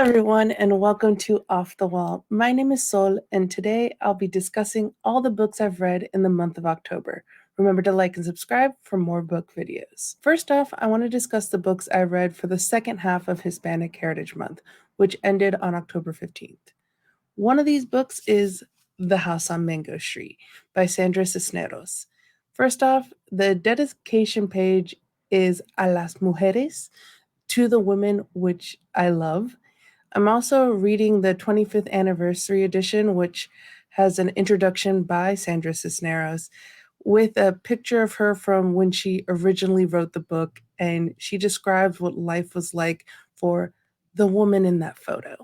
everyone, and welcome to Off the Wall. My name is Sol, and today I'll be discussing all the books I've read in the month of October. Remember to like and subscribe for more book videos. First off, I want to discuss the books I read for the second half of Hispanic Heritage Month, which ended on October 15th. One of these books is The House on Mango Street by Sandra Cisneros. First off, the dedication page is A las Mujeres, to the women, which I love. I'm also reading the 25th anniversary edition, which has an introduction by Sandra Cisneros with a picture of her from when she originally wrote the book, and she describes what life was like for the woman in that photo.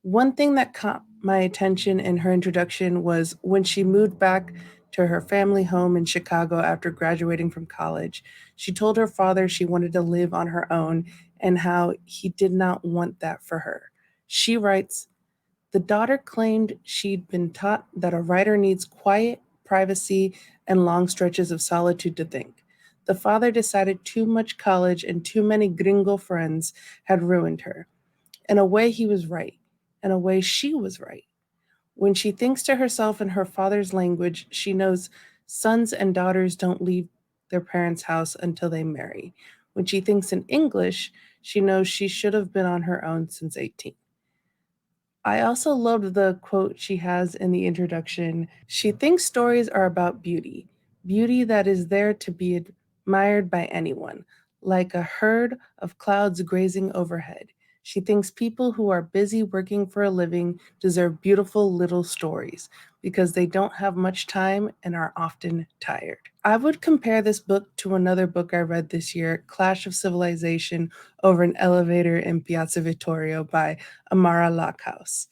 One thing that caught my attention in her introduction was when she moved back to her family home in Chicago after graduating from college. She told her father she wanted to live on her own and how he did not want that for her. She writes, the daughter claimed she'd been taught that a writer needs quiet, privacy, and long stretches of solitude to think. The father decided too much college and too many gringo friends had ruined her. In a way, he was right. In a way, she was right. When she thinks to herself in her father's language, she knows sons and daughters don't leave their parents' house until they marry. When she thinks in English, she knows she should have been on her own since 18. I also loved the quote she has in the introduction. She thinks stories are about beauty, beauty that is there to be admired by anyone, like a herd of clouds grazing overhead. She thinks people who are busy working for a living deserve beautiful little stories because they don't have much time and are often tired. I would compare this book to another book I read this year, Clash of Civilization over an Elevator in Piazza Vittorio by Amara Lockhouse,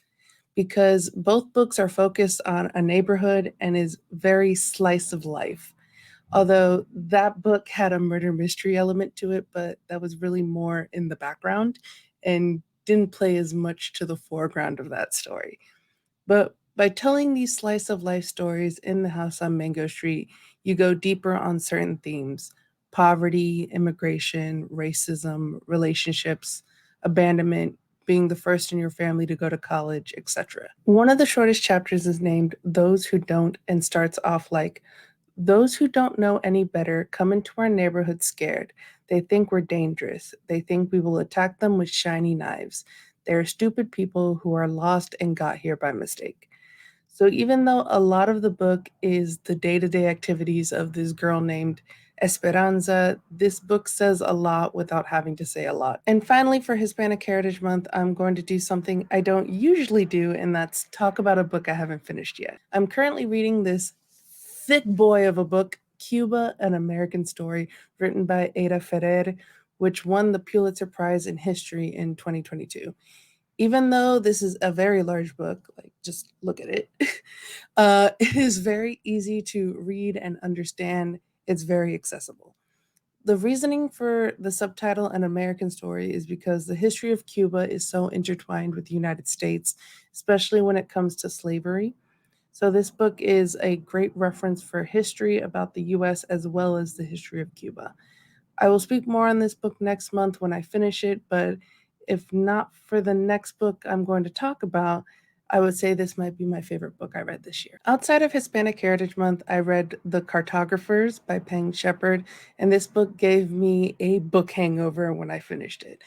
because both books are focused on a neighborhood and is very slice of life. Although that book had a murder mystery element to it, but that was really more in the background and didn't play as much to the foreground of that story. But by telling these slice of life stories in The House on Mango Street, you go deeper on certain themes: poverty, immigration, racism, relationships, abandonment, being the first in your family to go to college, etc. One of the shortest chapters is named Those Who Don't and starts off like, those who don't know any better come into our neighborhood scared. They think we're dangerous. They think we will attack them with shiny knives. They are stupid people who are lost and got here by mistake. So even though a lot of the book is the day-to-day activities of this girl named Esperanza, this book says a lot without having to say a lot. And finally, for Hispanic Heritage Month, I'm going to do something I don't usually do, and that's talk about a book I haven't finished yet. I'm currently reading this thick boy of a book, Cuba, An American Story, written by Ada Ferrer, which won the Pulitzer Prize in History in 2022. Even though this is a very large book, like just look at it, it is very easy to read and understand. It's very accessible. The reasoning for the subtitle An American Story is because the history of Cuba is so intertwined with the United States, especially when it comes to slavery. So, this book is a great reference for history about the US as well as the history of Cuba. I will speak more on this book next month when I finish it, but if not for the next book I'm going to talk about, I would say this might be my favorite book I read this year. Outside of Hispanic Heritage Month, I read The Cartographers by Peng Shepherd, and this book gave me a book hangover when I finished it.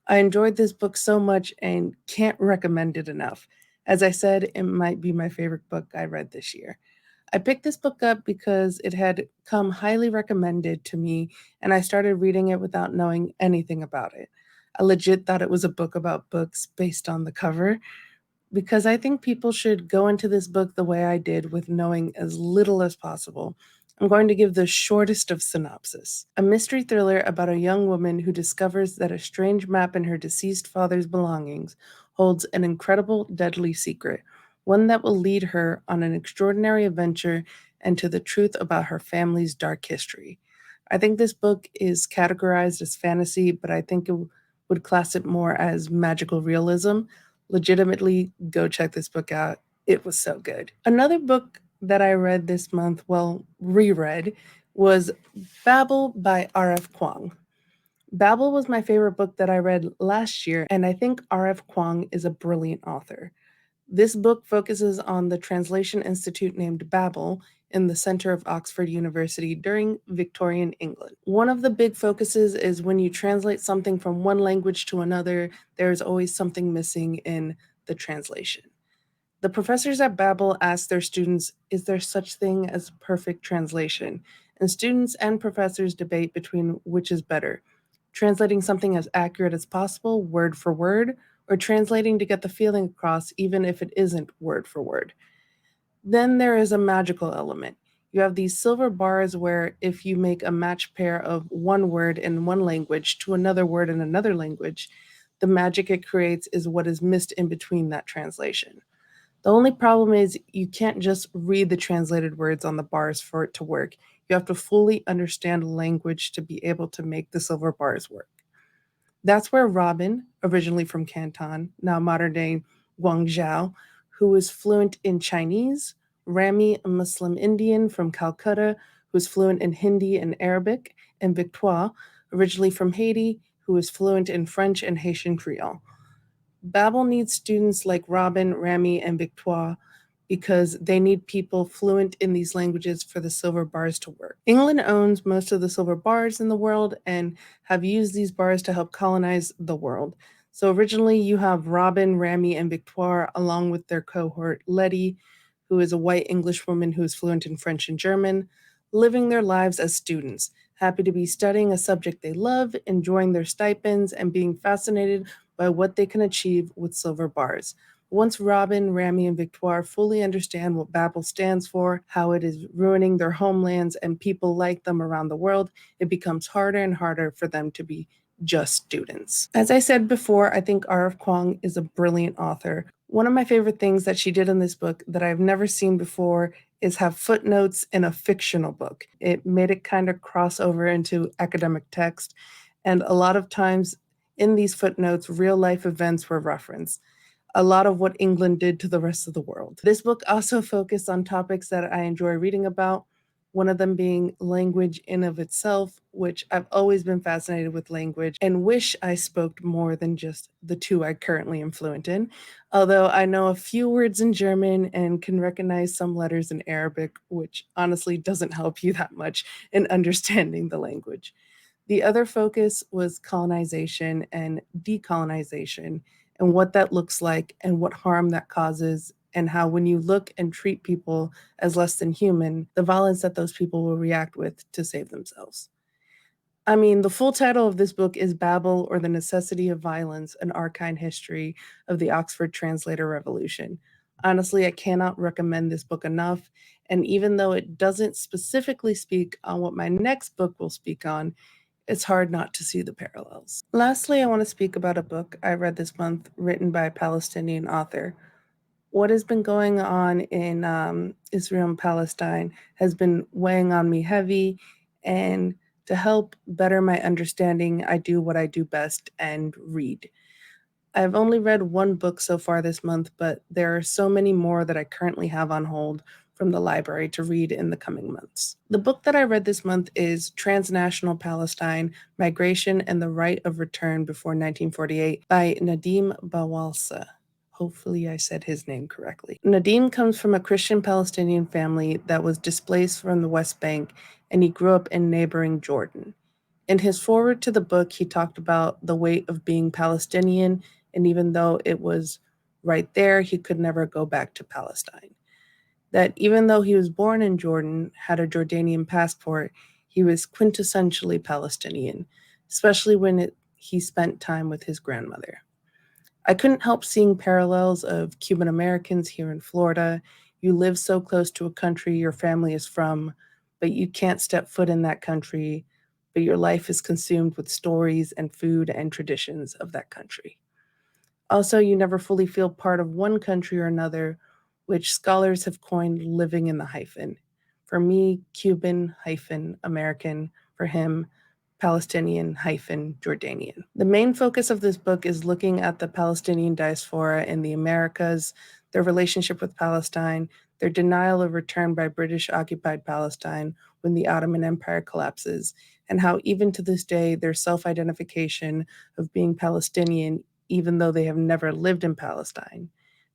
I enjoyed this book so much and can't recommend it enough. As I said, it might be my favorite book I read this year. I picked this book up because it had come highly recommended to me, and I started reading it without knowing anything about it. I legit thought it was a book about books based on the cover, because I think people should go into this book the way I did, with knowing as little as possible. I'm going to give the shortest of synopsis. A mystery thriller about a young woman who discovers that a strange map in her deceased father's belongings holds an incredible, deadly secret, one that will lead her on an extraordinary adventure and to the truth about her family's dark history. I think this book is categorized as fantasy, but I think it would class it more as magical realism. Legitimately, go check this book out. It was so good. Another book that I read this month, well, reread, was Babel by R.F. Kuang. Babel was my favorite book that I read last year, and I think R.F. Kuang is a brilliant author. This book focuses on the translation institute named Babel in the center of Oxford University during Victorian England. One of the big focuses is when you translate something from one language to another, there's always something missing in the translation. The professors at Babel ask their students, is there such thing as perfect translation? And students and professors debate between which is better, translating something as accurate as possible, word for word, or translating to get the feeling across, even if it isn't word for word. Then there is a magical element. You have these silver bars where if you make a match pair of one word in one language to another word in another language, the magic it creates is what is missed in between that translation. The only problem is you can't just read the translated words on the bars for it to work. You have to fully understand language to be able to make the silver bars work. That's where Robin, originally from Canton, now modern day Guangzhou, who is fluent in Chinese, Rami, a Muslim Indian from Calcutta, who's fluent in Hindi and Arabic, and Victoire, originally from Haiti, who is fluent in French and Haitian Creole. Babel needs students like Robin, Rami, and Victoire because they need people fluent in these languages for the silver bars to work. England owns most of the silver bars in the world and have used these bars to help colonize the world. So originally you have Robin, Rami, and Victoire along with their cohort Letty, who is a white English woman who is fluent in French and German, living their lives as students, happy to be studying a subject they love, enjoying their stipends, and being fascinated by what they can achieve with silver bars. Once Robin, Rami, and Victoire fully understand what Babel stands for, how it is ruining their homelands and people like them around the world, it becomes harder and harder for them to be just students. As I said before, I think R.F. Kuang is a brilliant author. One of my favorite things that she did in this book that I've never seen before is have footnotes in a fictional book. It made it kind of cross over into academic text, and a lot of times in these footnotes, real life events were referenced, a lot of what England did to the rest of the world. This book also focused on topics that I enjoy reading about, one of them being language in of itself, which I've always been fascinated with language and wish I spoke more than just the two I currently am fluent in. Although I know a few words in German and can recognize some letters in Arabic, which honestly doesn't help you that much in understanding the language. The other focus was colonization and decolonization and what that looks like and what harm that causes, and how, when you look and treat people as less than human, the violence that those people will react with to save themselves. I mean, the full title of this book is Babel or the Necessity of Violence, an Archine History of the Oxford Translator Revolution. Honestly, I cannot recommend this book enough. And even though it doesn't specifically speak on what my next book will speak on, it's hard not to see the parallels. Lastly, I want to speak about a book I read this month written by a Palestinian author. What has been going on in Israel and Palestine has been weighing on me heavy, and to help better my understanding, I do what I do best and read. I've only read one book so far this month, but there are so many more that I currently have on hold from the library to read in the coming months. The book that I read this month is Transnational Palestine: Migration and the Right of Return Before 1948 by Nadim Bawalsa. Hopefully, I said his name correctly. Nadim comes from a Christian Palestinian family that was displaced from the West Bank, and he grew up in neighboring Jordan. In his foreword to the book, he talked about the weight of being Palestinian, and even though it was right there, he could never go back to Palestine. That even though he was born in Jordan, had a Jordanian passport, he was quintessentially Palestinian, especially when he spent time with his grandmother. I couldn't help seeing parallels of Cuban Americans here in Florida. You live so close to a country your family is from, but you can't step foot in that country, but your life is consumed with stories and food and traditions of that country. Also, you never fully feel part of one country or another, which scholars have coined living in the hyphen. For me, Cuban hyphen American. For him, Palestinian hyphen Jordanian. The main focus of this book is looking at the Palestinian diaspora in the Americas, their relationship with Palestine, their denial of return by British occupied Palestine when the Ottoman Empire collapses, and how even to this day, their self-identification of being Palestinian, even though they have never lived in Palestine,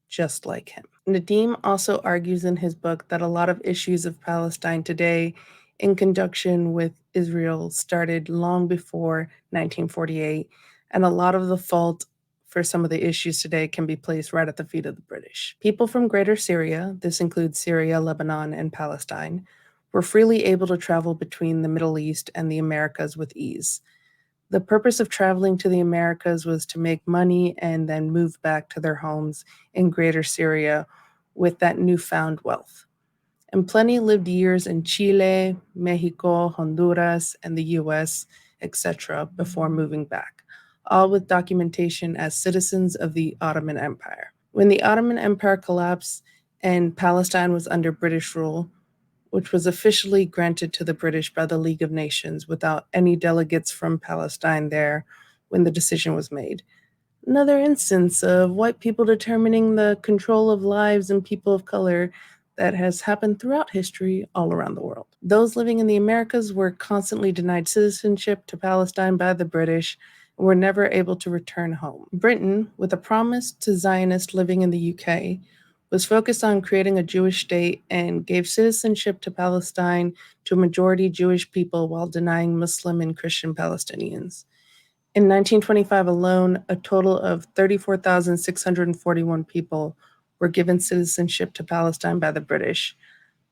just like him. Nadim also argues in his book that a lot of issues of Palestine today, in conjunction with Israel, started long before 1948, and a lot of the fault for some of the issues today can be placed right at the feet of the British. People from Greater Syria, this includes Syria, Lebanon, and Palestine, were freely able to travel between the Middle East and the Americas with ease. The purpose of traveling to the Americas was to make money and then move back to their homes in Greater Syria with that newfound wealth. And plenty lived years in Chile, Mexico, Honduras, and the US, etc., before moving back, all with documentation as citizens of the Ottoman Empire. When the Ottoman Empire collapsed and Palestine was under British rule, which was officially granted to the British by the League of Nations without any delegates from Palestine there when the decision was made. Another instance of white people determining the control of lives and people of color that has happened throughout history all around the world. Those living in the Americas were constantly denied citizenship to Palestine by the British and were never able to return home. Britain, with a promise to Zionists living in the UK, was focused on creating a Jewish state and gave citizenship to Palestine to a majority Jewish people while denying Muslim and Christian Palestinians. In 1925 alone, a total of 34,641 people were given citizenship to Palestine by the British.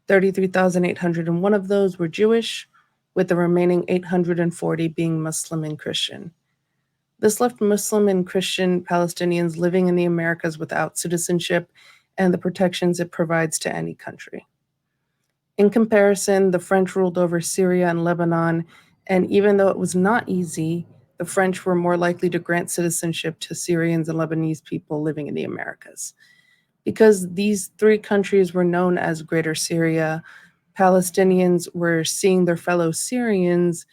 33,801 of those were Jewish, with the remaining 840 being Muslim and Christian. This left Muslim and Christian Palestinians living in the Americas without citizenship and the protections it provides to any country. In comparison, the French ruled over Syria and Lebanon, and even though it was not easy, the French were more likely to grant citizenship to Syrians and Lebanese people living in the Americas. Because these three countries were known as Greater Syria, Palestinians were seeing their fellow Syrians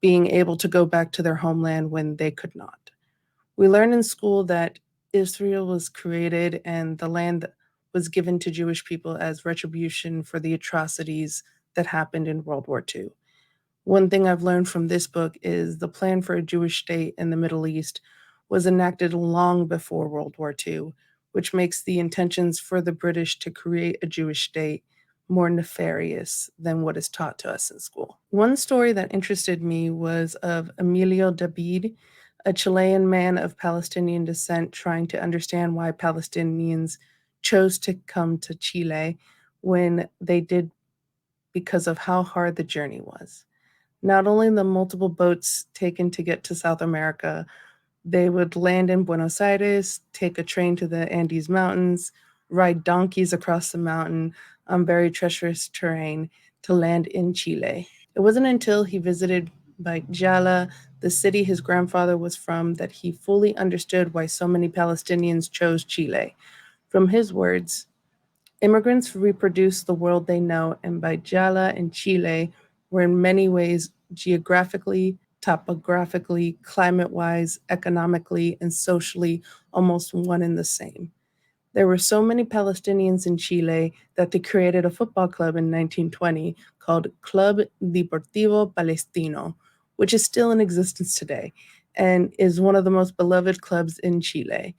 being able to go back to their homeland when they could not. We learn in school that Israel was created and the land was given to Jewish people as retribution for the atrocities that happened in World War II. One thing I've learned from this book is the plan for a Jewish state in the Middle East was enacted long before World War II, which makes the intentions for the British to create a Jewish state more nefarious than what is taught to us in school. One story that interested me was of Emilio David, a Chilean man of Palestinian descent trying to understand why Palestinians chose to come to Chile when they did because of how hard the journey was. Not only the multiple boats taken to get to South America, they would land in Buenos Aires, take a train to the Andes Mountains, ride donkeys across the mountain on very treacherous terrain to land in Chile. It wasn't until he visited Baikjala, the city his grandfather was from, that he fully understood why so many Palestinians chose Chile. From his words, immigrants reproduce the world they know, and Baikjala and Chile were in many ways geographically, topographically, climate-wise, economically, and socially almost one and the same. There were so many Palestinians in Chile that they created a football club in 1920 called Club Deportivo Palestino, which is still in existence today and is one of the most beloved clubs in Chile.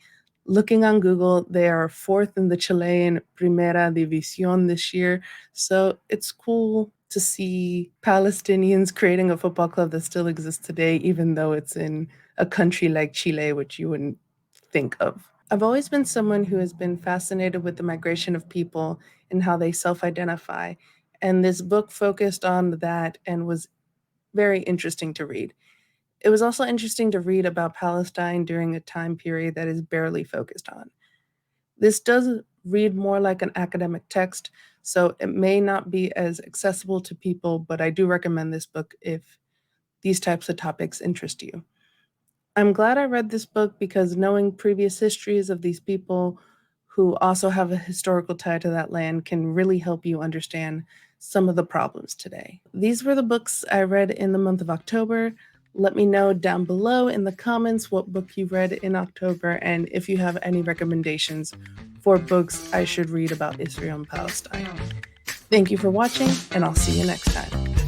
Looking on Google, they are fourth in the Chilean Primera División this year, so it's cool to see Palestinians creating a football club that still exists today, even though it's in a country like Chile, which you wouldn't think of. I've always been someone who has been fascinated with the migration of people and how they self-identify, and this book focused on that and was very interesting to read. It was also interesting to read about Palestine during a time period that is barely focused on. This does read more like an academic text, so it may not be as accessible to people, but I do recommend this book if these types of topics interest you. I'm glad I read this book because knowing previous histories of these people who also have a historical tie to that land can really help you understand some of the problems today. These were the books I read in the month of October. Let me know down below in the comments what book you read in October and if you have any recommendations for books I should read about Israel and Palestine. Thank you for watching, and I'll see you next time.